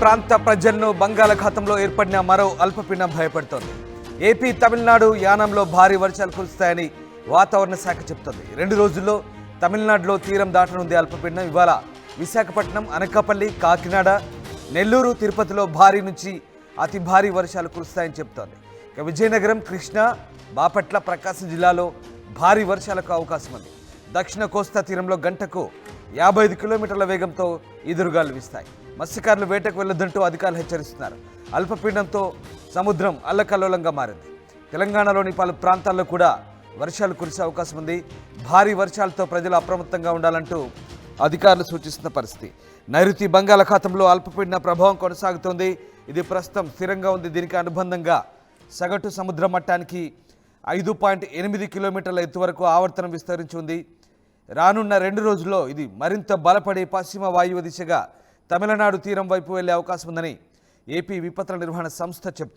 ప్రాంత ప్రజలను బంగాళాఖాతంలో ఏర్పడిన మరో అల్పపీడనం భయపెడుతోంది. ఏపీ, తమిళనాడు యానంలో భారీ వర్షాలు కురుస్తాయని వాతావరణ శాఖ చెబుతోంది. 2 రోజుల్లో తమిళనాడులో తీరం దాటనుంది అల్పపీడనం. ఇవాళ విశాఖపట్నం, అనకాపల్లి, కాకినాడ, నెల్లూరు, తిరుపతిలో భారీ నుంచి అతి భారీ వర్షాలు కురుస్తాయని చెబుతోంది. ఇక విజయనగరం, కృష్ణా, బాపట్ల, ప్రకాశం జిల్లాలో భారీ వర్షాలకు అవకాశం ఉంది. దక్షిణ కోస్తా తీరంలో గంటకు 55 కిలోమీటర్ల వేగంతో ఈదురుగాలు వీస్తాయి. మత్స్యకారులు వేటకు వెళ్లొద్దంటూ అధికారులు హెచ్చరిస్తున్నారు. అల్పపీడనంతో సముద్రం అల్లకల్లోలంగా మారింది. తెలంగాణలోని పలు ప్రాంతాల్లో కూడా వర్షాలు కురిసే అవకాశం ఉంది. భారీ వర్షాలతో ప్రజలు అప్రమత్తంగా ఉండాలంటూ అధికారులు సూచిస్తున్న పరిస్థితి. నైరుతి బంగాళాఖాతంలో అల్పపీడన ప్రభావం కొనసాగుతోంది. ఇది ప్రస్తుతం స్థిరంగా ఉంది. దీనికి అనుబంధంగా సగటు సముద్ర మట్టానికి 5.8 కిలోమీటర్ల ఎత్తు వరకు ఆవర్తనం విస్తరించి ఉంది. రానున్న 2 రోజుల్లో ఇది మరింత బలపడి పశ్చిమ వాయువ్య దిశగా తమిళనాడు తీరం వైపు వెళ్లే అవకాశం ఉందని ఏపీ విపత్తుల నిర్వహణ సంస్థ చెబుతోంది.